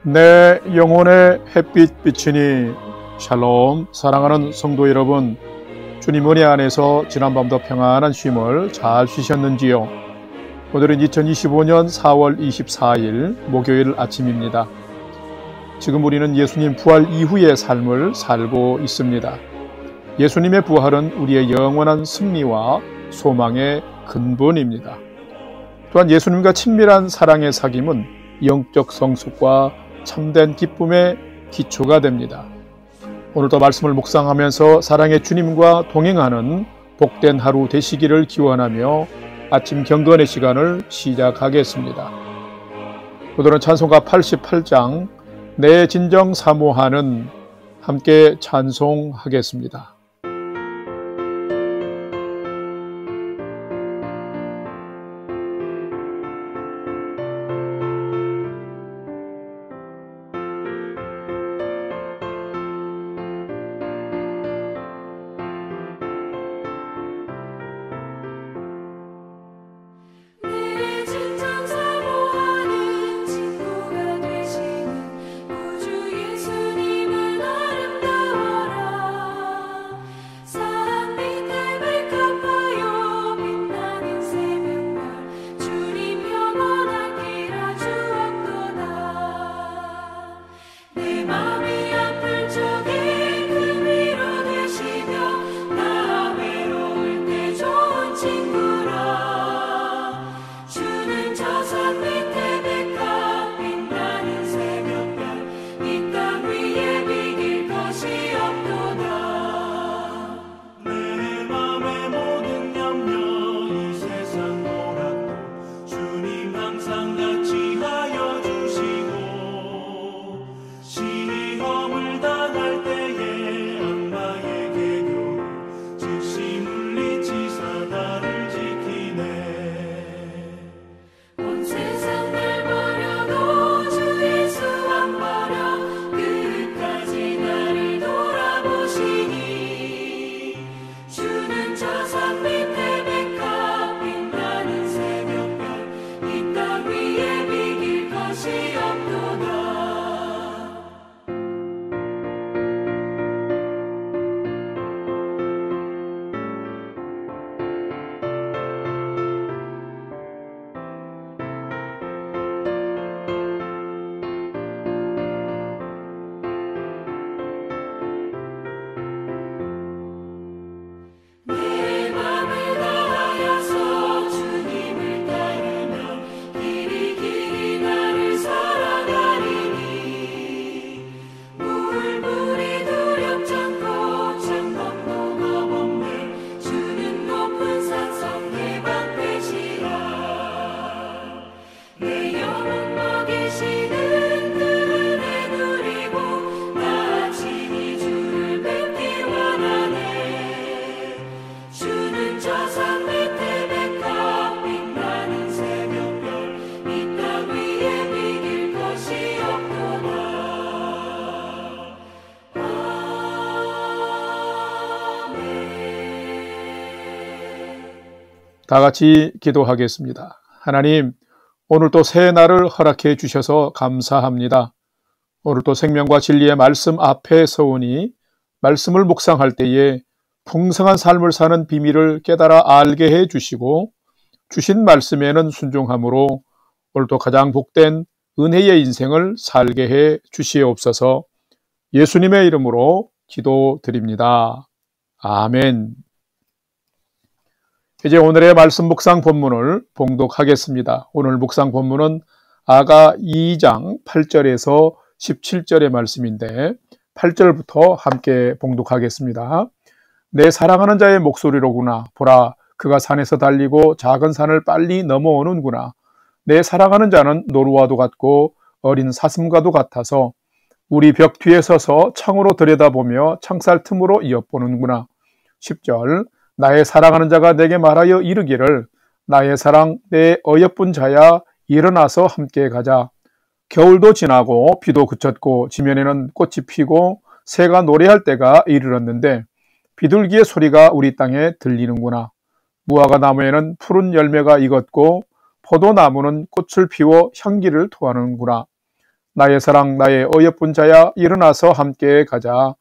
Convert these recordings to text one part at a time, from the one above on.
내 영혼의 햇빛 비치니 샬롬. 사랑하는 성도 여러분, 주님 은혜 안에서 지난밤도 평안한 쉼을 잘 쉬셨는지요? 오늘은 2025년 4월 24일 목요일 아침입니다. 지금 우리는 예수님 부활 이후의 삶을 살고 있습니다. 예수님의 부활은 우리의 영원한 승리와 소망의 근본입니다. 또한 예수님과 친밀한 사랑의 사귐은 영적 성숙과 참된 기쁨의 기초가 됩니다. 오늘도 말씀을 묵상하면서 사랑의 주님과 동행하는 복된 하루 되시기를 기원하며 아침 경건의 시간을 시작하겠습니다. 오늘은 찬송가 88장 내 진정 사모하는 함께 찬송하겠습니다. 다 같이 기도하겠습니다. 하나님, 오늘도 새 날을 허락해 주셔서 감사합니다. 오늘도 생명과 진리의 말씀 앞에 서오니 말씀을 묵상할 때에 풍성한 삶을 사는 비밀을 깨달아 알게 해 주시고 주신 말씀에는 순종함으로 오늘도 가장 복된 은혜의 인생을 살게 해 주시옵소서. 예수님의 이름으로 기도드립니다. 아멘. 이제 오늘의 말씀 묵상 본문을 봉독하겠습니다. 오늘 묵상 본문은 아가 2장 8절에서 17절의 말씀인데 8절부터 함께 봉독하겠습니다. 내 사랑하는 자의 목소리로구나. 보라, 그가 산에서 달리고 작은 산을 빨리 넘어오는구나. 내 사랑하는 자는 노루와도 같고 어린 사슴과도 같아서 우리 벽 뒤에 서서 창으로 들여다보며 창살 틈으로 엿보는구나. 10절 나의 사랑하는 자가 내게 말하여 이르기를 나의 사랑 내 어여쁜 자야 일어나서 함께 가자. 겨울도 지나고 비도 그쳤고 지면에는 꽃이 피고 새가 노래할 때가 이르렀는데 비둘기의 소리가 우리 땅에 들리는구나. 무화과 나무에는 푸른 열매가 익었고 포도나무는 꽃을 피워 향기를 토하는구나. 나의 사랑 나의 어여쁜 자야 일어나서 함께 가자.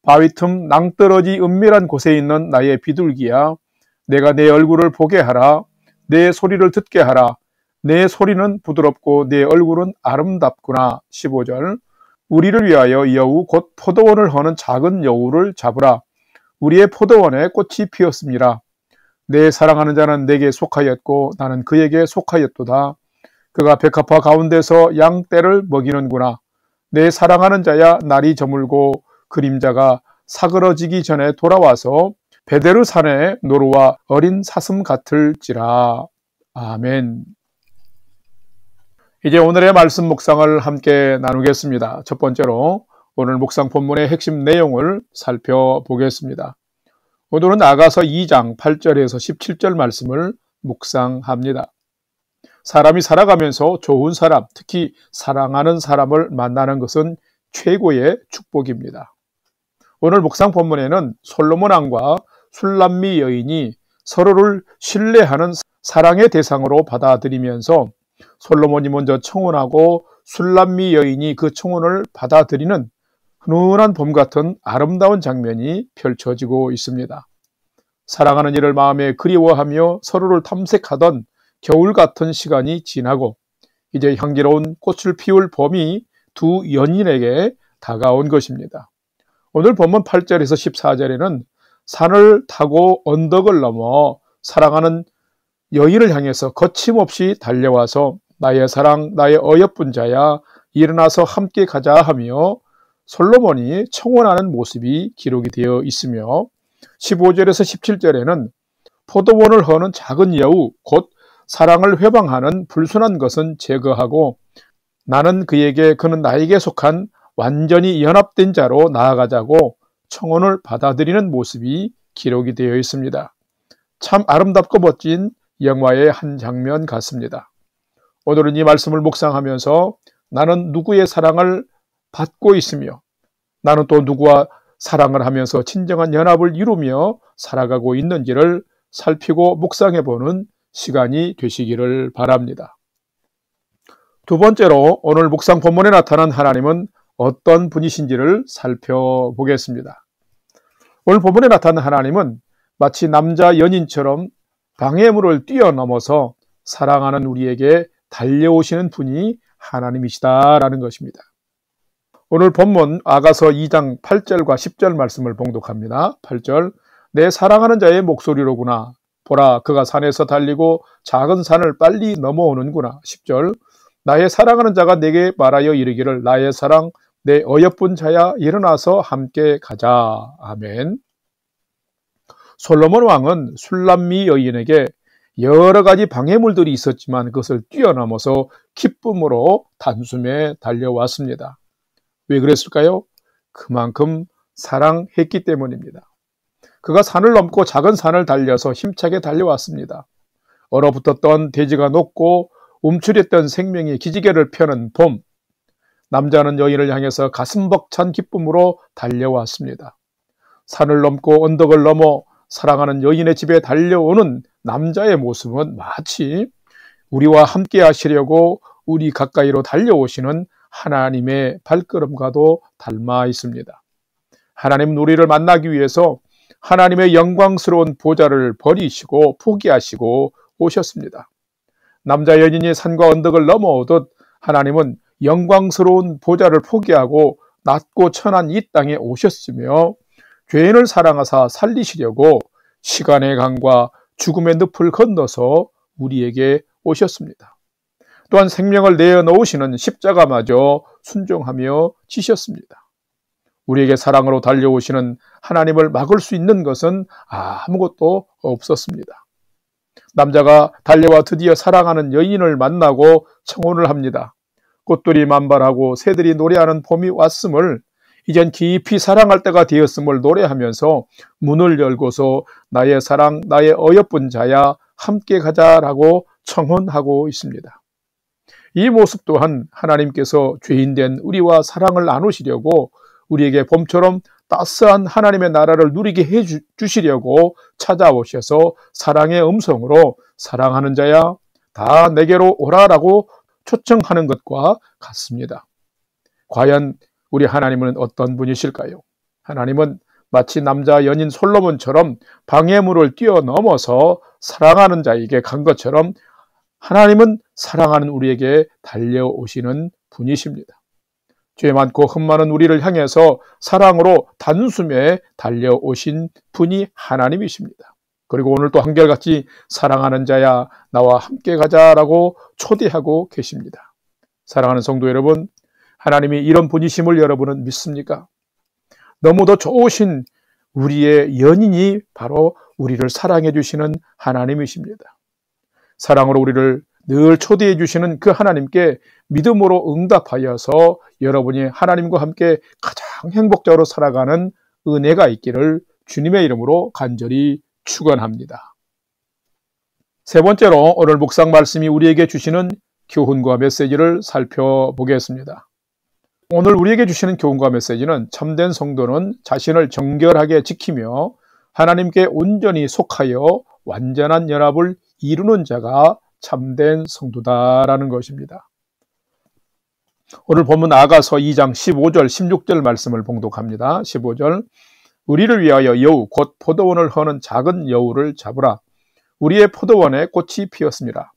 바위 틈 낭떠러지 은밀한 곳에 있는 나의 비둘기야, 내가 내 얼굴을 보게 하라. 내 소리를 듣게 하라. 내 소리는 부드럽고 내 얼굴은 아름답구나. 15절. 우리를 위하여 여우 곧 포도원을 허는 작은 여우를 잡으라. 우리의 포도원에 꽃이 피었습니다. 내 사랑하는 자는 내게 속하였고 나는 그에게 속하였도다. 그가 백합화 가운데서 양떼를 먹이는구나. 내 사랑하는 자야, 날이 저물고 그림자가 사그러지기 전에 돌아와서 베데르 산의 노루와 어린 사슴 같을지라. 아멘. 이제 오늘의 말씀 묵상을 함께 나누겠습니다. 첫 번째로 오늘 묵상 본문의 핵심 내용을 살펴보겠습니다. 오늘은 아가서 2장 8절에서 17절 말씀을 묵상합니다. 사람이 살아가면서 좋은 사람, 특히 사랑하는 사람을 만나는 것은 최고의 축복입니다. 오늘 묵상 본문에는 솔로몬 왕과 술람미 여인이 서로를 신뢰하는 사랑의 대상으로 받아들이면서 솔로몬이 먼저 청혼하고 술람미 여인이 그 청혼을 받아들이는 훈훈한 봄 같은 아름다운 장면이 펼쳐지고 있습니다. 사랑하는 이를 마음에 그리워하며 서로를 탐색하던 겨울 같은 시간이 지나고 이제 향기로운 꽃을 피울 봄이 두 연인에게 다가온 것입니다. 오늘 본문 8절에서 14절에는 산을 타고 언덕을 넘어 사랑하는 여인을 향해서 거침없이 달려와서 나의 사랑, 나의 어여쁜 자야, 일어나서 함께 가자 하며 솔로몬이 청혼하는 모습이 기록이 되어 있으며 15절에서 17절에는 포도원을 허는 작은 여우, 곧 사랑을 회방하는 불순한 것은 제거하고 나는 그에게 그는 나에게 속한 완전히 연합된 자로 나아가자고 청혼을 받아들이는 모습이 기록이 되어 있습니다. 참 아름답고 멋진 영화의 한 장면 같습니다. 오늘은 이 말씀을 묵상하면서 나는 누구의 사랑을 받고 있으며 나는 또 누구와 사랑을 하면서 진정한 연합을 이루며 살아가고 있는지를 살피고 묵상해보는 시간이 되시기를 바랍니다. 두 번째로 오늘 묵상 본문에 나타난 하나님은 어떤 분이신지를 살펴보겠습니다. 오늘 본문에 나타난 하나님은 마치 남자 연인처럼 방해물을 뛰어넘어서 사랑하는 우리에게 달려오시는 분이 하나님이시다라는 것입니다. 오늘 본문 아가서 2장 8절과 10절 말씀을 봉독합니다. 8절. 내 사랑하는 자의 목소리로구나. 보라, 그가 산에서 달리고 작은 산을 빨리 넘어오는구나. 10절. 나의 사랑하는 자가 내게 말하여 이르기를 나의 사랑, 내 어여쁜 자야, 일어나서 함께 가자. 아멘. 솔로몬 왕은 술람미 여인에게 여러 가지 방해물들이 있었지만 그것을 뛰어넘어서 기쁨으로 단숨에 달려왔습니다. 왜 그랬을까요? 그만큼 사랑했기 때문입니다. 그가 산을 넘고 작은 산을 달려서 힘차게 달려왔습니다. 얼어붙었던 대지가 녹고 움츠렸던 생명이 기지개를 펴는 봄, 남자는 여인을 향해서 가슴 벅찬 기쁨으로 달려왔습니다. 산을 넘고 언덕을 넘어 사랑하는 여인의 집에 달려오는 남자의 모습은 마치 우리와 함께 하시려고 우리 가까이로 달려오시는 하나님의 발걸음과도 닮아 있습니다. 하나님은 우리를 만나기 위해서 하나님의 영광스러운 보좌를 버리시고 포기하시고 오셨습니다. 남자 여인이 산과 언덕을 넘어오듯 하나님은 영광스러운 보좌를 포기하고 낮고 천한 이 땅에 오셨으며 죄인을 사랑하사 살리시려고 시간의 강과 죽음의 늪을 건너서 우리에게 오셨습니다. 또한 생명을 내어놓으시는 십자가마저 순종하며 지셨습니다. 우리에게 사랑으로 달려오시는 하나님을 막을 수 있는 것은 아무것도 없었습니다. 남자가 달려와 드디어 사랑하는 여인을 만나고 청혼을 합니다. 꽃들이 만발하고 새들이 노래하는 봄이 왔음을, 이젠 깊이 사랑할 때가 되었음을 노래하면서 문을 열고서 나의 사랑, 나의 어여쁜 자야, 함께 가자라고 청혼하고 있습니다. 이 모습 또한 하나님께서 죄인된 우리와 사랑을 나누시려고 우리에게 봄처럼 따스한 하나님의 나라를 누리게 해주시려고 찾아오셔서 사랑의 음성으로 사랑하는 자야 다 내게로 오라라고 초청하는 것과 같습니다. 과연 우리 하나님은 어떤 분이실까요? 하나님은 마치 남자 연인 솔로몬처럼 방해물을 뛰어넘어서 사랑하는 자에게 간 것처럼 하나님은 사랑하는 우리에게 달려오시는 분이십니다. 죄 많고 흠 많은 우리를 향해서 사랑으로 단숨에 달려오신 분이 하나님이십니다. 그리고 오늘 또 한결같이 사랑하는 자야 나와 함께 가자라고 초대하고 계십니다. 사랑하는 성도 여러분, 하나님이 이런 분이심을 여러분은 믿습니까? 너무도 좋으신 우리의 연인이 바로 우리를 사랑해 주시는 하나님이십니다. 사랑으로 우리를 늘 초대해 주시는 그 하나님께 믿음으로 응답하여서 여러분이 하나님과 함께 가장 행복적으로 살아가는 은혜가 있기를 주님의 이름으로 간절히 축원합니다. 세 번째로 오늘 묵상 말씀이 우리에게 주시는 교훈과 메시지를 살펴보겠습니다. 오늘 우리에게 주시는 교훈과 메시지는 참된 성도는 자신을 정결하게 지키며 하나님께 온전히 속하여 완전한 연합을 이루는 자가 참된 성도다라는 것입니다. 오늘 본문 아가서 2장 15절 16절 말씀을 봉독합니다. 15절 우리를 위하여 여우 곧 포도원을 허는 작은 여우를 잡으라. 우리의 포도원에 꽃이 피었습니다.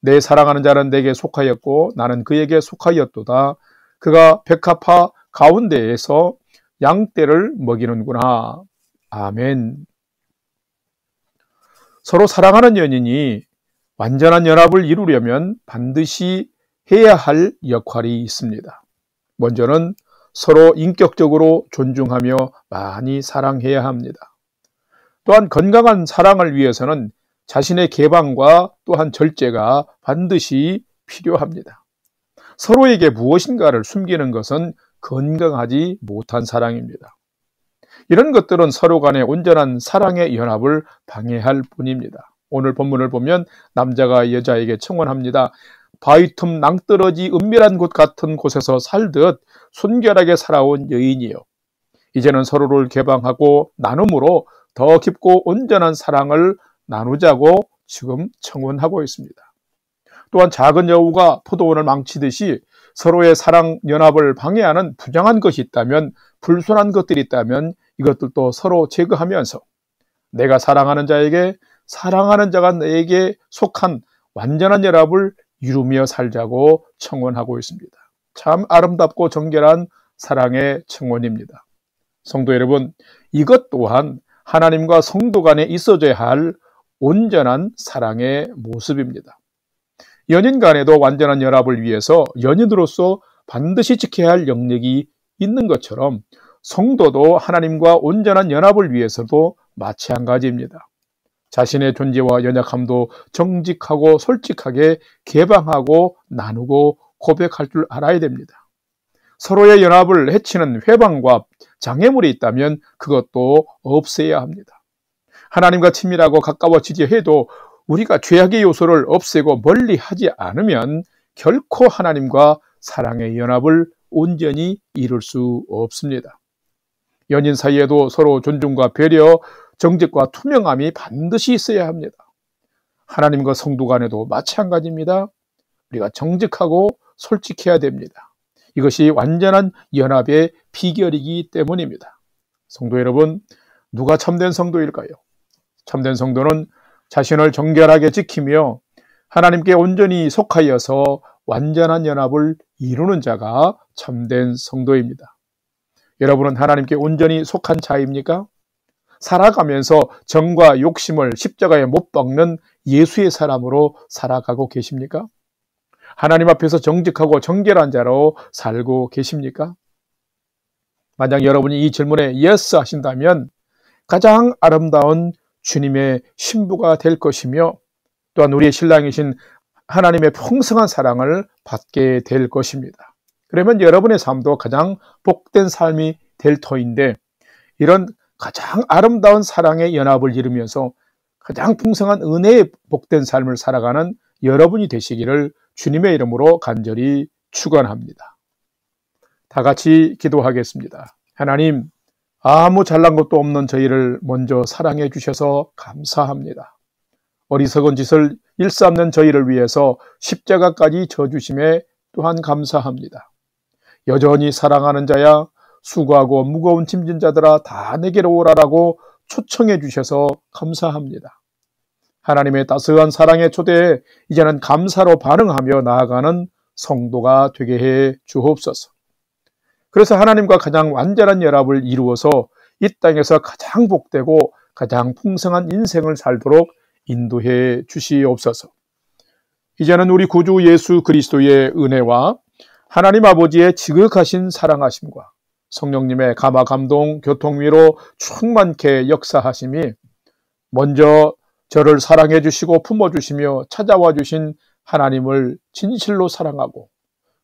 내 사랑하는 자는 내게 속하였고 나는 그에게 속하였도다. 그가 백합화 가운데에서 양떼를 먹이는구나. 아멘. 서로 사랑하는 연인이 완전한 연합을 이루려면 반드시 해야 할 역할이 있습니다. 먼저는 서로 인격적으로 존중하며 많이 사랑해야 합니다. 또한 건강한 사랑을 위해서는 자신의 개방과 또한 절제가 반드시 필요합니다. 서로에게 무엇인가를 숨기는 것은 건강하지 못한 사랑입니다. 이런 것들은 서로 간의 온전한 사랑의 연합을 방해할 뿐입니다. 오늘 본문을 보면 남자가 여자에게 청혼합니다. 바위 틈 낭떠러지 은밀한 곳 같은 곳에서 살듯 순결하게 살아온 여인이요. 이제는 서로를 개방하고 나눔으로 더 깊고 온전한 사랑을 나누자고 지금 청혼하고 있습니다. 또한 작은 여우가 포도원을 망치듯이 서로의 사랑 연합을 방해하는 부정한 것이 있다면, 불순한 것들이 있다면 이것들도 서로 제거하면서 내가 사랑하는 자에게 사랑하는 자가 내게 속한 완전한 연합을 이루며 살자고 청혼하고 있습니다. 참 아름답고 정결한 사랑의 청혼입니다. 성도 여러분, 이것 또한 하나님과 성도 간에 있어져야 할 온전한 사랑의 모습입니다. 연인 간에도 완전한 연합을 위해서 연인으로서 반드시 지켜야 할 영역이 있는 것처럼 성도도 하나님과 온전한 연합을 위해서도 마찬가지입니다. 자신의 존재와 연약함도 정직하고 솔직하게 개방하고 나누고 고백할 줄 알아야 됩니다. 서로의 연합을 해치는 회방과 장애물이 있다면 그것도 없애야 합니다. 하나님과 친밀하고 가까워지려 해도 우리가 죄악의 요소를 없애고 멀리하지 않으면 결코 하나님과 사랑의 연합을 온전히 이룰 수 없습니다. 연인 사이에도 서로 존중과 배려, 정직과 투명함이 반드시 있어야 합니다. 하나님과 성도 간에도 마찬가지입니다. 우리가 정직하고 솔직해야 됩니다. 이것이 완전한 연합의 비결이기 때문입니다. 성도 여러분, 누가 참된 성도일까요? 참된 성도는 자신을 정결하게 지키며 하나님께 온전히 속하여서 완전한 연합을 이루는 자가 참된 성도입니다. 여러분은 하나님께 온전히 속한 자입니까? 살아가면서 정과 욕심을 십자가에 못 박는 예수의 사람으로 살아가고 계십니까? 하나님 앞에서 정직하고 정결한 자로 살고 계십니까? 만약 여러분이 이 질문에 yes 하신다면 가장 아름다운 주님의 신부가 될 것이며 또한 우리의 신랑이신 하나님의 풍성한 사랑을 받게 될 것입니다. 그러면 여러분의 삶도 가장 복된 삶이 될 터인데 이런 가장 아름다운 사랑의 연합을 이루면서 가장 풍성한 은혜의 복된 삶을 살아가는 여러분이 되시기를 주님의 이름으로 간절히 축원합니다. 다 같이 기도하겠습니다. 하나님, 아무 잘난 것도 없는 저희를 먼저 사랑해 주셔서 감사합니다. 어리석은 짓을 일삼는 저희를 위해서 십자가까지 져주심에 또한 감사합니다. 여전히 사랑하는 자야 수고하고 무거운 짐진 자들아 다 내게로 오라라고 초청해 주셔서 감사합니다. 하나님의 따스한 사랑의 초대에 이제는 감사로 반응하며 나아가는 성도가 되게 해 주옵소서. 그래서 하나님과 가장 완전한 연합을 이루어서 이 땅에서 가장 복되고 가장 풍성한 인생을 살도록 인도해 주시옵소서. 이제는 우리 구주 예수 그리스도의 은혜와 하나님 아버지의 지극하신 사랑하심과 성령님의 감화 감동 교통위로 충만케 역사하심이 먼저 저를 사랑해 주시고 품어주시며 찾아와 주신 하나님을 진실로 사랑하고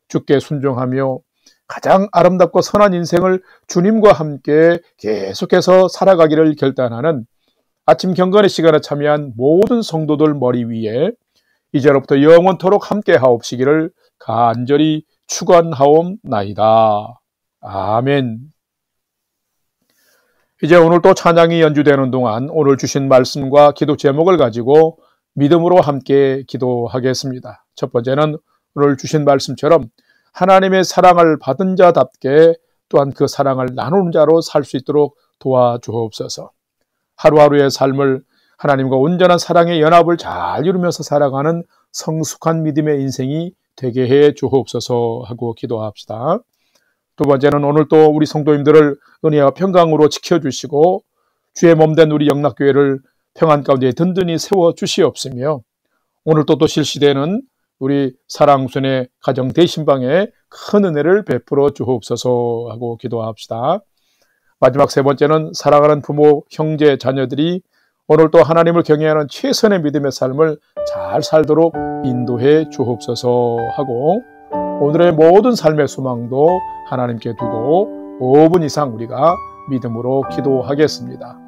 주께 순종하며 가장 아름답고 선한 인생을 주님과 함께 계속해서 살아가기를 결단하는 아침 경건의 시간에 참여한 모든 성도들 머리 위에 이제로부터 영원토록 함께 하옵시기를 간절히 축원하옵나이다. 아멘. 이제 오늘 또 찬양이 연주되는 동안 오늘 주신 말씀과 기도 제목을 가지고 믿음으로 함께 기도하겠습니다. 첫 번째는 오늘 주신 말씀처럼 하나님의 사랑을 받은 자답게 또한 그 사랑을 나누는 자로 살 수 있도록 도와주옵소서. 하루하루의 삶을 하나님과 온전한 사랑의 연합을 잘 이루면서 살아가는 성숙한 믿음의 인생이 되게 해 주옵소서 하고 기도합시다. 두 번째는 오늘 또 우리 성도님들을 은혜와 평강으로 지켜주시고 주의 몸된 우리 영락교회를 평안 가운데 든든히 세워주시옵으며 오늘 또 실시되는 우리 사랑순의 가정 대신방에 큰 은혜를 베풀어 주옵소서 하고 기도합시다. 마지막 세 번째는 사랑하는 부모, 형제, 자녀들이 오늘 또 하나님을 경외하는 최선의 믿음의 삶을 잘 살도록 인도해 주옵소서 하고 오늘의 모든 삶의 소망도 하나님께 두고 5분 이상 우리가 믿음으로 기도하겠습니다.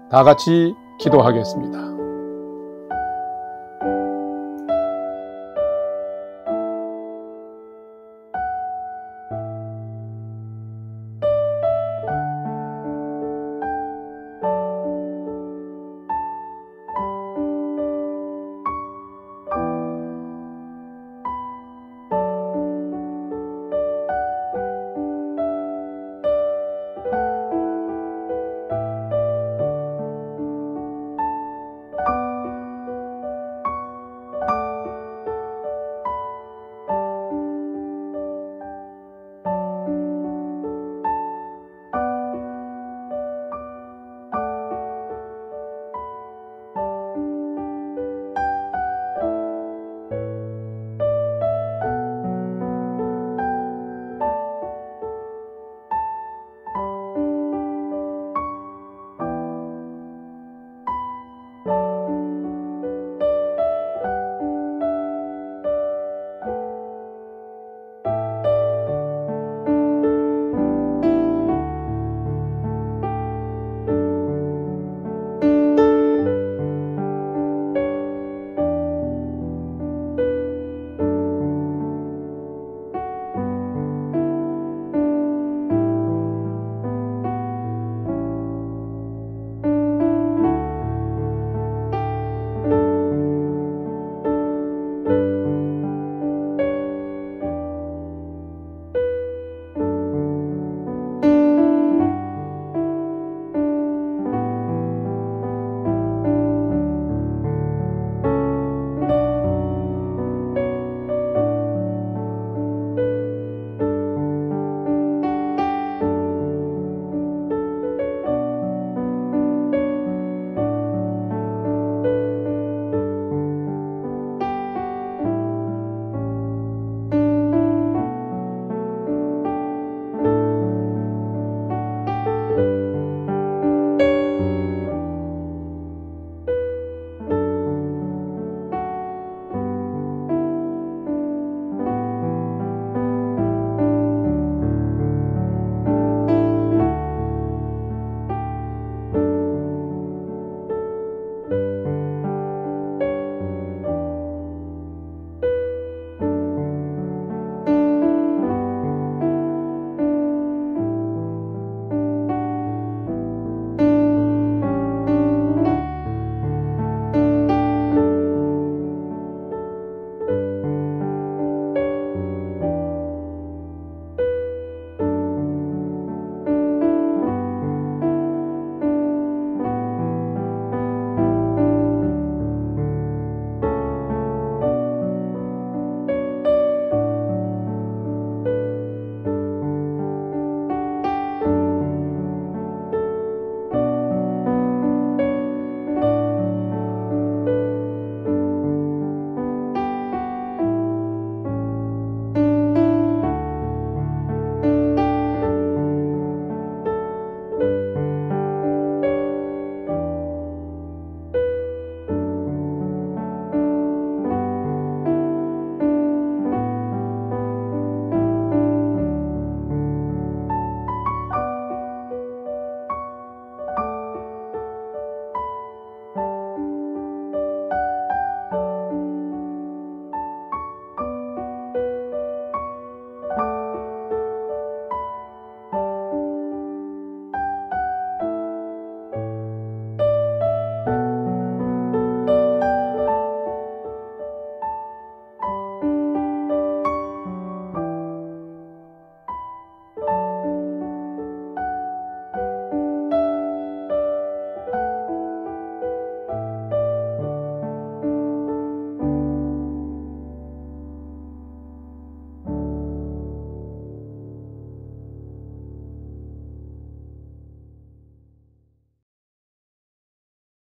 다 같이 기도하겠습니다.